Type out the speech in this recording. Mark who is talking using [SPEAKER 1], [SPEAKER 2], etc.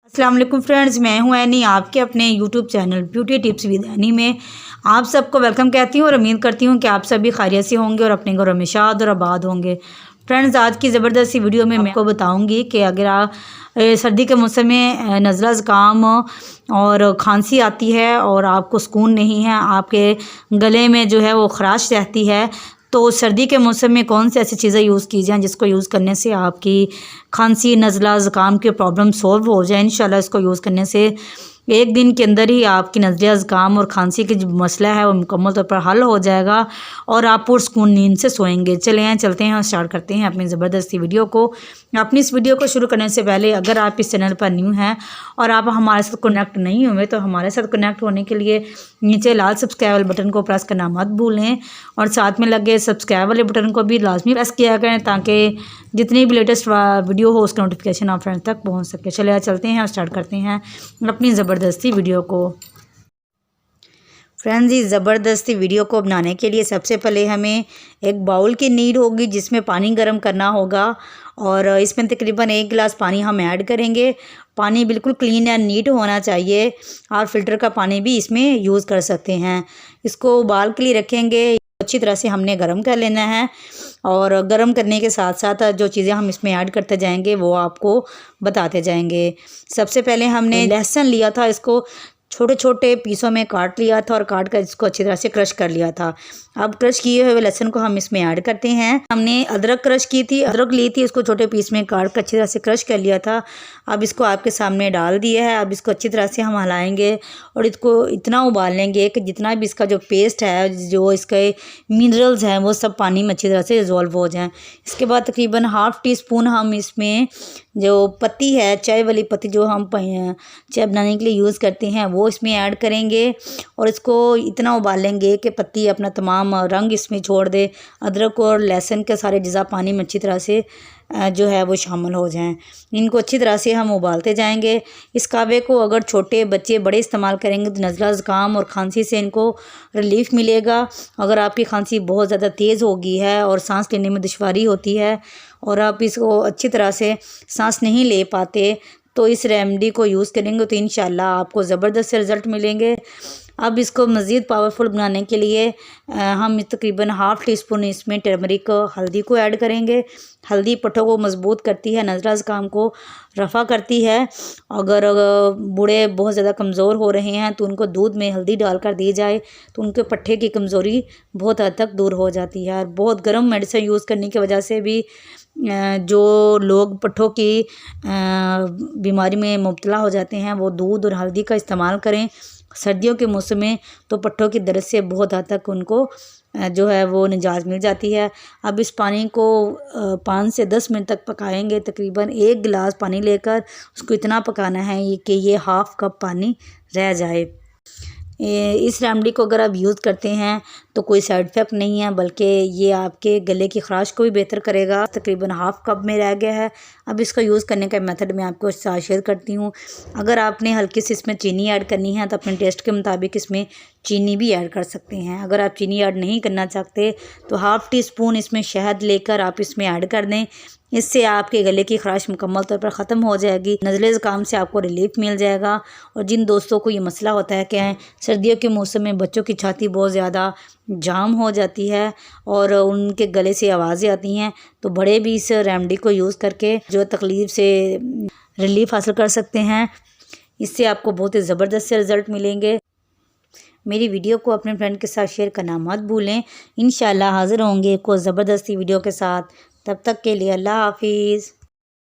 [SPEAKER 1] अस्सलाम वालेकुम फ्रेंड्स, मैं हूं एनी, आपके अपने YouTube channel beauty tips with any में आप सबको वेलकम कहती हूं और उम्मीद करती हूं कि आप सभी खैरियत से होंगे और अपने घरों में शाद और आबाद होंगे। फ्रेंड्स, आज की ज़बरदस्ती वीडियो में मैं आपको बताऊंगी कि अगर आप सर्दी के मौसम में नज़ला ज़ुकाम और खांसी आती है और आपको सुकून नहीं है, आपके गले में जो है वो खराश रहती है, तो सर्दी के मौसम में कौन सी ऐसी चीज़ें यूज़ की जाएँ जिसको यूज़ करने से आपकी खांसी नज़ला ज़ुकाम की प्रॉब्लम सॉल्व हो जाए। इंशाल्लाह इसको यूज़ करने से एक दिन के अंदर ही आपकी नज़ला ज़ुकाम और खांसी की जो मसला है वो मुकम्मल तौर पर हल हो जाएगा और आप पुरसुकून नींद से सोएंगे। चलते हैं और स्टार्ट करते हैं अपनी ज़बरदस्ती वीडियो को। अपनी इस वीडियो को शुरू करने से पहले अगर आप इस चैनल पर न्यू हैं और आप हमारे साथ कनेक्ट नहीं हुए तो हमारे साथ कनेक्ट होने के लिए नीचे लाल सब्सक्राइब वाले बटन को प्रेस करना मत भूलें और साथ में लगे सब्सक्राइब वाले बटन को भी लाजमी प्रेस किया करें ताकि जितनी भी लेटेस्ट वीडियो हो उसका नोटिफिकेशन आप फ्रेंड्स तक पहुंच सके। चलिए चलते हैं और स्टार्ट करते हैं अपनी ज़बरदस्ती वीडियो को। फ्रेंड्स, इस ज़बरदस्ती वीडियो को बनाने के लिए सबसे पहले हमें एक बाउल की नीड होगी जिसमें पानी गर्म करना होगा और इसमें तकरीबन 1 गिलास पानी हम ऐड करेंगे। पानी बिल्कुल क्लीन एंड नीट होना चाहिए। आप फ़िल्टर का पानी भी इसमें यूज़ कर सकते हैं। इसको उबाल के लिए रखेंगे। अच्छी तरह से हमने गर्म कर लेना है और गर्म करने के साथ साथ जो चीज़ें हम इसमें ऐड करते जाएंगे वो आपको बताते जाएंगे। सबसे पहले हमने लहसुन लिया था, इसको छोटे छोटे पीसों में काट लिया था और काट कर इसको अच्छी तरह से क्रश कर लिया था। अब क्रश किए हुए लहसुन को हम इसमें ऐड करते हैं। हमने अदरक क्रश की थी, अदरक ली थी, इसको छोटे पीस में काट कर अच्छी तरह से क्रश कर लिया था। अब इसको आपके सामने डाल दिया है। अब इसको अच्छी तरह से हम हिलाएंगे और इसको इतना उबाल लेंगे कि जितना भी इसका जो पेस्ट है, जो इसके मिनरल्स हैं, वो सब पानी में अच्छी तरह से रिजॉल्व हो जाएँ। इसके बाद तकरीबन ½ टी स्पून हम इसमें जो पत्ती है, चाय वाली पत्ती जो हम चाय बनाने के लिए यूज़ करते हैं, वो इसमें ऐड करेंगे और इसको इतना उबाल लेंगे कि पत्ती अपना तमाम रंग इसमें छोड़ दे। अदरक और लहसुन के सारे अज़्ज़ा पानी में अच्छी तरह से जो है वो शामिल हो जाएं। इनको अच्छी तरह से हम उबालते जाएंगे। इस कावे को अगर छोटे बच्चे बड़े इस्तेमाल करेंगे तो नज़ला ज़ुकाम और खांसी से इनको रिलीफ़ मिलेगा। अगर आपकी खांसी बहुत ज़्यादा तेज़ हो गई है और सांस लेने में दुश्वारी होती है और आप इसको अच्छी तरह से सांस नहीं ले पाते तो इस रेमेडी को यूज़ करेंगे तो इंशाल्लाह आपको ज़बरदस्त रिज़ल्ट मिलेंगे। अब इसको मज़ीद पावरफुल बनाने के लिए हम तकरीबन ½ टी स्पून इसमें टर्मरिक हल्दी को ऐड करेंगे। हल्दी पट्ठों को मजबूत करती है, नज़ला ज़ुकाम को रफ़ा करती है। अगर बूढ़े बहुत ज़्यादा कमज़ोर हो रहे हैं तो उनको दूध में हल्दी डालकर दी जाए तो उनके पट्ठे की कमज़ोरी बहुत हद तक दूर हो जाती है। और बहुत गर्म मेडिसिन यूज़ करने की वजह से भी जो लोग पट्ठों की बीमारी में मुब्तला हो जाते हैं वो दूध और हल्दी का इस्तेमाल करें सर्दियों के मौसम में, तो पट्ठों की दर्द से बहुत हद तक उनको जो है वो निजात मिल जाती है। अब इस पानी को 5 से 10 मिनट तक पकाएंगे। तकरीबन 1 गिलास पानी लेकर उसको इतना पकाना है कि ये ½ कप पानी रह जाए। इस रेमेडी को अगर आप यूज़ करते हैं तो कोई साइड इफ़ेक्ट नहीं है, बल्कि ये आपके गले की खराश को भी बेहतर करेगा। तकरीबन ½ कप में रह गया है। अब इसका यूज़ करने का मेथड मैं आपको साथ शेयर करती हूँ। अगर आपने हल्की सी इसमें चीनी ऐड करनी है तो अपने टेस्ट के मुताबिक इसमें चीनी भी ऐड कर सकते हैं। अगर आप चीनी ऐड नहीं करना चाहते तो ½ टी स्पून इसमें शहद लेकर आप इसमें ऐड कर दें। इससे आपके गले की खराश मुकम्मल तौर पर ख़त्म हो जाएगी। नज़ले ज़ुकाम से आपको रिलीफ मिल जाएगा। और जिन दोस्तों को ये मसला होता है कि सर्दियों के मौसम में बच्चों की छाती बहुत ज़्यादा जाम हो जाती है और उनके गले से आवाज़ें आती हैं, तो बड़े भी इस रेमेडी को यूज़ करके जो तकलीफ़ से रिलीफ हासिल कर सकते हैं। इससे आपको बहुत ही ज़बरदस्त से रिज़ल्ट मिलेंगे। मेरी वीडियो को अपने फ्रेंड के साथ शेयर करना मत भूलें। इंशाल्लाह हाज़िर होंगे एक और ज़बरदस्ती वीडियो के साथ। तब तक के लिए अल्लाह हाफिज़।